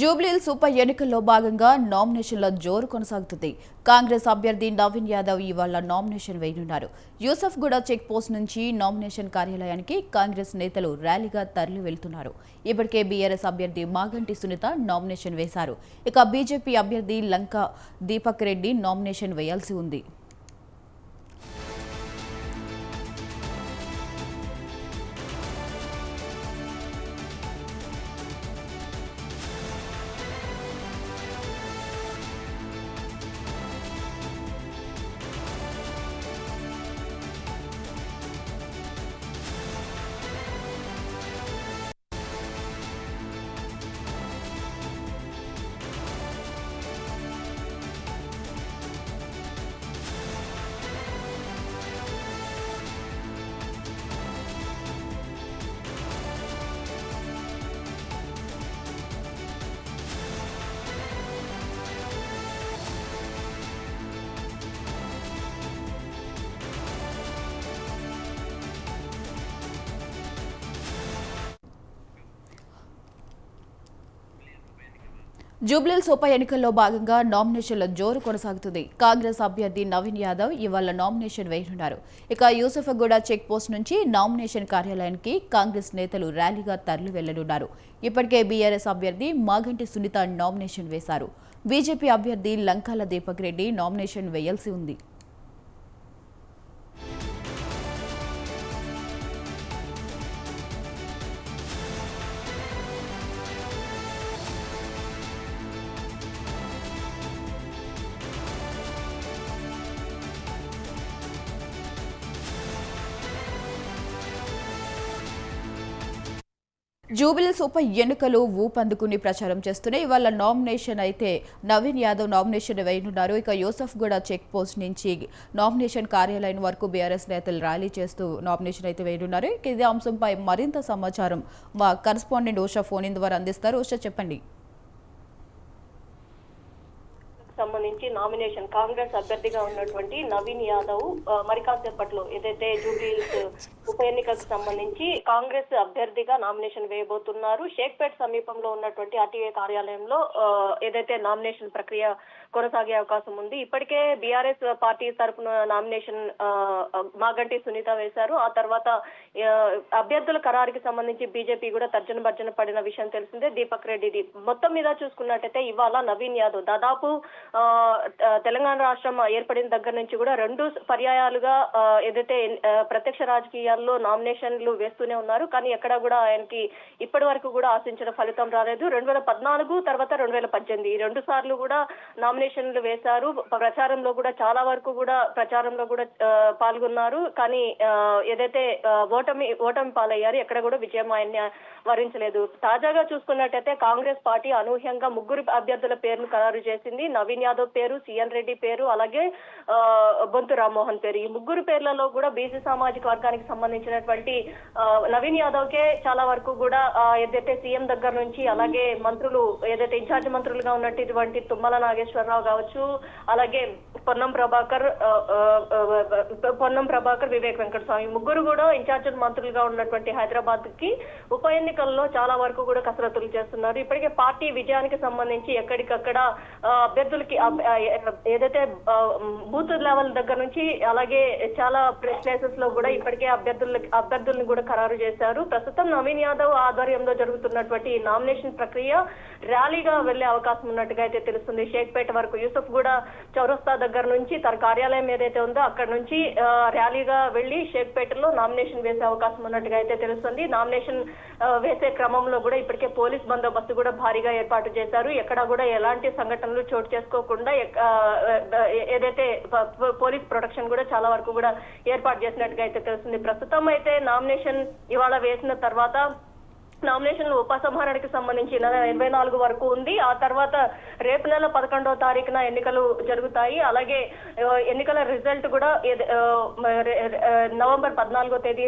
జూబ్లీహిల్స్ ఉప ఎన్నికల్లో భాగంగా నామినేషన్ల జోరు కొనసాగుతుంది. కాంగ్రెస్ అభ్యర్థి నవీన్ యాదవ్ ఇవాళ నామినేషన్ వేయనున్నారు. యూసఫ్గూడ చెక్ పోస్ట్ నుంచి నామినేషన్ కార్యాలయానికి కాంగ్రెస్ నేతలు ర్యాలీగా తరలి వెళ్తున్నారు. ఇప్పటికే బీఆర్ఎస్ అభ్యర్థి మాగంటి సునీత నామినేషన్ వేశారు. ఇక బీజేపీ అభ్యర్థి లంకా దీపక్ రెడ్డి నామినేషన్ వేయాల్సి ఉంది. జూబ్లీహిల్స్ ఉప ఎన్నికల్లో భాగంగా నామినేషన్ల జోరు కొనసాగుతుంది. కాంగ్రెస్ అభ్యర్థి నవీన్ యాదవ్ ఇవాళ నామినేషన్ వేయనున్నారు. ఇక యూసఫ్గూడ చెక్ పోస్ట్ నుంచి నామినేషన్ కార్యాలయానికి కాంగ్రెస్ నేతలు ర్యాలీగా తరలి వెళ్లనున్నారు. ఇప్పటికే బీఆర్ఎస్ అభ్యర్థి మాగంటి సునీత నామినేషన్ వేశారు. బీజేపీ అభ్యర్థి లంకాల దీపక్ రెడ్డి నామినేషన్ వేయాల్సి ఉంది. జూబ్లీహిల్స్ ఉప ఎన్నికలు ఊపందుకుని ప్రచారం చేస్తున్నాయి. ఇవాళ నామినేషన్ అయితే నవీన్ యాదవ్ నామినేషన్ వేయనున్నారు. ఇక యూసఫ్గూడ చెక్ పోస్ట్ నుంచి నామినేషన్ కార్యాలయం వరకు బీఆర్ఎస్ నేతలు ర్యాలీ చేస్తూ నామినేషన్ అయితే వేయనున్నారు. ఇదే అంశంపై మరింత సమాచారం మా కరెస్పాండెంట్ ఉషా ఫోన్ ఇన్ ద్వారా అందిస్తారు. ఉషా, చెప్పండి. సంబంధించి నామినేషన్ కాంగ్రెస్ అభ్యర్థిగా ఉన్నటువంటి నవీన్ యాదవ్ మరి కాసేపట్లో ఏదైతే జూబ్లీహిల్స్ ఉప ఎన్నికకు సంబంధించి కాంగ్రెస్ అభ్యర్థిగా నామినేషన్ వేయబోతున్నారు. షేక్పేట్ సమీపంలో ఉన్నటువంటి ఆర్టీఏ కార్యాలయంలో ఏదైతే నామినేషన్ ప్రక్రియ కొనసాగే అవకాశం ఉంది. ఇప్పటికే బీఆర్ఎస్ పార్టీ తరఫున నామినేషన్ మాగంటి సునీత వేశారు. ఆ తర్వాత అభ్యర్థుల ఖరారుకి సంబంధించి బీజేపీ కూడా తర్జన భర్జన పడిన విషయం తెలిసిందే. దీపక్ రెడ్డిది మొత్తం మీద చూసుకున్నట్టయితే ఇవాళ నవీన్ యాదవ్ దాదాపు తెలంగాణ రాష్ట్రం ఏర్పడిన దగ్గర నుంచి కూడా 2 పర్యాయాలుగా ఏదైతే ప్రత్యక్ష రాజకీయాల్లో నామినేషన్లు వేస్తూనే ఉన్నారు. కానీ ఎక్కడా కూడా ఆయనకి ఇప్పటి వరకు కూడా ఆశించిన ఫలితం రాలేదు. 2014 తర్వాత 2018 ఈ 2 సార్లు కూడా నామినేషన్లు వేశారు. ప్రచారంలో కూడా చాలా వరకు కూడా పాల్గొన్నారు. కానీ ఏదైతే ఓటమి పాలయ్యారు, ఎక్కడ కూడా విజయం ఆయన్ని వరించలేదు. తాజాగా చూసుకున్నట్టయితే కాంగ్రెస్ పార్టీ అనూహ్యంగా 3 అభ్యర్థుల పేరును ఖరారు చేసింది. నవీన్ యాదవ్ పేరు, సిఎన్ రెడ్డి పేరు, అలాగే బొంతు రామ్మోహన్ పేరు. ఈ 3 పేర్లలో కూడా బీసీ సామాజిక వర్గానికి సంబంధించినటువంటి నవీన్ యాదవ్ కే చాలా వరకు కూడా ఏదైతే సీఎం దగ్గర నుంచి అలాగే మంత్రులు ఏదైతే ఇన్ఛార్జ్ మంత్రులుగా ఉన్నటువంటి తుమ్మల నాగేశ్వరరావు కావచ్చు, అలాగే పొన్నం ప్రభాకర్, వివేక్ వెంకటస్వామి 3 కూడా ఇన్ఛార్జ్ మంత్రులుగా ఉన్నటువంటి హైదరాబాద్ కి ఉప ఎన్నికల్లో చాలా వరకు కూడా కసరత్తులు చేస్తున్నారు. ఇప్పటికే పార్టీ విజయానికి సంబంధించి ఎక్కడికక్కడ అభ్యర్థులకి ఏదైతే బూత్ లెవెల్ దగ్గర నుంచి అలాగే చాలా ప్లేసెస్ లో కూడా ఇప్పటికే అభ్యర్థులను కూడా ఖరారు చేశారు. ప్రస్తుతం నవీన్ యాదవ్ ఆధ్వర్యంలో జరుగుతున్నటువంటి నామినేషన్ ప్రక్రియ ర్యాలీగా వెళ్లే అవకాశం ఉన్నట్టుగా అయితే తెలుస్తుంది. షేక్పేట వరకు యూసఫ్గూడ చౌరస్తా దగ్గర నుంచి తన కార్యాలయం ఏదైతే ఉందో అక్కడ నుంచి ర్యాలీగా వెళ్లి షేక్పేటలో నామినేషన్ వేసే అవకాశం ఉన్నట్టుగా అయితే తెలుస్తుంది. నామినేషన్ వేసే క్రమంలో కూడా ఇప్పటికే పోలీస్ బందోబస్తు కూడా భారీగా ఏర్పాటు చేశారు. ఎక్కడా కూడా ఎలాంటి సంఘటనలు చోటు చేసుకోకుండా ఏదైతే పోలీస్ ప్రొటెక్షన్ కూడా చాలా వరకు కూడా ఏర్పాటు చేసినట్టుగా అయితే తెలుస్తుంది. ప్రస్తుతం అయితే నామినేషన్ ఇవాళ వేసిన తర్వాత నామినేషన్లు ఉపసంహరణకి సంబంధించి 24 వరకు ఉంది. ఆ తర్వాత రేపు నెల 11వ తారీఖున ఎన్నికలు జరుగుతాయి. అలాగే ఎన్నికల రిజల్ట్ కూడా నవంబర్ 14వ తేదీ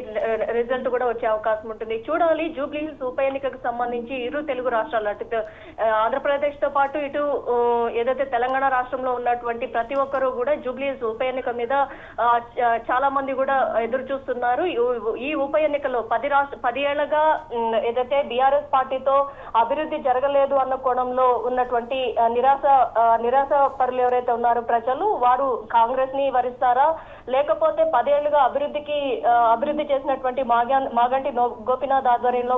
రిజల్ట్ కూడా వచ్చే అవకాశం ఉంటుంది. చూడాలి. జూబ్లీహిల్స్ ఉప ఎన్నికకు సంబంధించి ఇరు తెలుగు రాష్ట్రాలు అటు ఆంధ్రప్రదేశ్ తో పాటు ఇటు ఏదైతే తెలంగాణ రాష్ట్రంలో ఉన్నటువంటి ప్రతి ఒక్కరూ కూడా జూబ్లీహిల్స్ ఉప ఎన్నిక మీద చాలా మంది కూడా ఎదురు చూస్తున్నారు. ఈ ఉప ఎన్నికలో 10 ఏళ్లుగా ఏదైతే ఏదైతే బీఆర్ఎస్ పార్టీతో అభివృద్ధి జరగలేదు అన్న కోణంలో ఉన్నటువంటి నిరాశ పరులు ఎవరైతే ఉన్నారో ప్రజలు, వారు కాంగ్రెస్ ని వరిస్తారా, లేకపోతే 10 ఏళ్లుగా అభివృద్ధి చేసినటువంటి మాగంటి గోపీనాథ్ ఆధ్వర్యంలో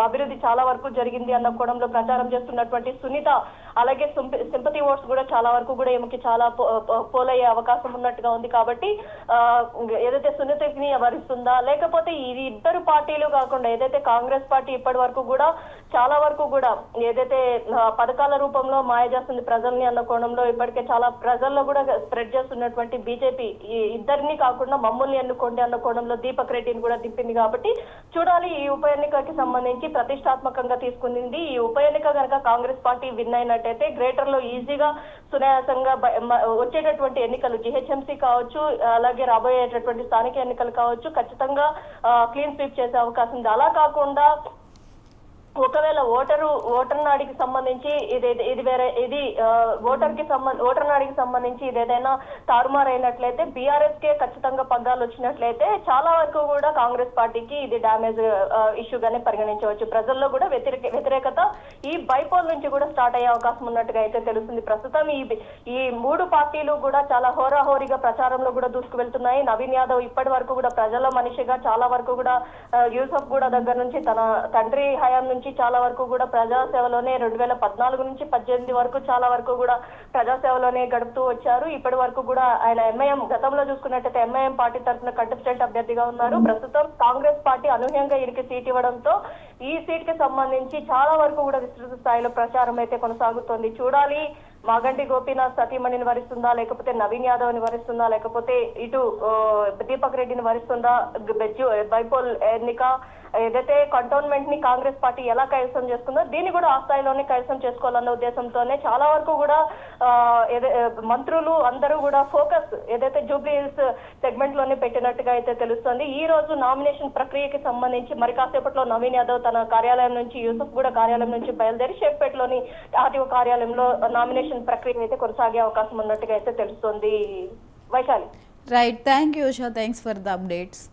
అభివృద్ధి చాలా వరకు జరిగింది అన్న కోణంలో ప్రచారం చేస్తున్నటువంటి సునీత, అలాగే సింపతి ఓట్స్ కూడా చాలా వరకు కూడా ఈమెకి చాలా పోలయ్యే అవకాశం ఉన్నట్టుగా ఉంది. కాబట్టి ఏదైతే సునీతని వరిస్తుందా, లేకపోతే ఈ ఇద్దరు పార్టీలు కాకుండా ఏదైతే కాంగ్రెస్ పార్టీ ఇప్పటి వరకు కూడా చాలా వరకు కూడా ఏదైతే పథకాల రూపంలో మాయ చేస్తుంది ప్రజల్ని అన్న కోణంలో ఇప్పటికే చాలా ప్రజల్లో కూడా స్ప్రెడ్ చేస్తున్నటువంటి బీజేపీ ఇద్దరిని కాకుండా మమ్మల్ని ఎన్నుకోండి అన్న కోణంలో దీపక్ రెడ్డిని కూడా దింపింది. కాబట్టి చూడాలి ఈ ఉప ఎన్నికకి సంబంధించి ప్రతిష్టాత్మకంగా తీసుకుంది. ఈ ఉప ఎన్నిక కనుక కాంగ్రెస్ పార్టీ విన్ అయినట్టయితే గ్రేటర్ లో ఈజీగా సునాయాసంగా వచ్చేటటువంటి ఎన్నికలు జిహెచ్ఎంసీ కావచ్చు, అలాగే రాబోయేటటువంటి స్థానిక ఎన్నికలు కావచ్చు, ఖచ్చితంగా క్లీన్ స్వీప్ చేసే అవకాశం ఉంది. అలా కాకుండా ఒకవేళ ఓటర్ నాడికి సంబంధించి ఓటర్ నాడికి సంబంధించి ఇదేదైనా తారుమారైనట్లయితే బీఆర్ఎస్ కే ఖచ్చితంగా పగ్గాలు వచ్చినట్లయితే చాలా వరకు కూడా కాంగ్రెస్ పార్టీకి ఇది డ్యామేజ్ ఇష్యూగానే పరిగణించవచ్చు. ప్రజల్లో కూడా వ్యతిరేకత ఈ బైపోల్ నుంచి కూడా స్టార్ట్ అయ్యే అవకాశం ఉన్నట్టుగా అయితే తెలుస్తుంది. ప్రస్తుతం ఈ 3 పార్టీలు కూడా చాలా హోరాహోరీగా ప్రచారంలో కూడా దూసుకువెళ్తున్నాయి. నవీన్ యాదవ్ ఇప్పటి వరకు కూడా ప్రజల మనిషిగా చాలా వరకు కూడా యూసఫ్ కూడా దగ్గర నుంచి తన తండ్రి హయాం నుంచి చాలా వరకు కూడా ప్రజాసేవలోనే 2014 నుంచి 18 వరకు చాలా వరకు కూడా ప్రజాసేవలోనే గడుపుతూ వచ్చారు. ఇప్పటి వరకు కూడా ఆయన ఎంఐఎం గతంలో చూసుకున్నట్టయితే ఎంఐఎం పార్టీ తరఫున కంటెస్టెంట్ అభ్యర్థిగా ఉన్నారు. ప్రస్తుతం కాంగ్రెస్ పార్టీ అనూహ్యంగా ఈయనకి సీట్ ఇవ్వడంతో ఈ సీట్ కి సంబంధించి చాలా వరకు కూడా విస్తృత స్థాయిలో ప్రచారం అయితే కొనసాగుతోంది. చూడాలి మాగంటి గోపీనాథ్ సతీమణిని వరిస్తుందా, లేకపోతే నవీన్ యాదవ్ ని వరిస్తుందా, లేకపోతే ఇటు దీపక్ రెడ్డిని వరిస్తుందా, బైపోల్ ఎన్నిక ఏదైతే కంటోన్మెంట్ ని కాంగ్రెస్ పార్టీ ఎలా కైవసం చేసుకుందో దీన్ని కూడా ఆ స్థాయిలోనే కైవసం చేసుకోవాలన్న ఉద్దేశంతోనే చాలా వరకు కూడా మంత్రులు అందరూ కూడా ఫోకస్ ఏదైతే జూబ్లీ హిల్స్ సెగ్మెంట్ లోనే పెట్టినట్టుగా అయితే తెలుస్తోంది. ఈ రోజు నామినేషన్ ప్రక్రియకి సంబంధించి మరి కాసేపట్లో నవీన్ యాదవ్ తన కార్యాలయం నుంచి, యూసఫ్ కూడా కార్యాలయం నుంచి బయలుదేరి షేక్పేటలోని ఆర్టీఓ కార్యాలయంలో నామినేషన్ ప్రక్రియ అయితే కొనసాగే అవకాశం ఉన్నట్టుగా అయితే తెలుస్తోంది. Vaishali. Right, thank you Usha, thanks for the updates.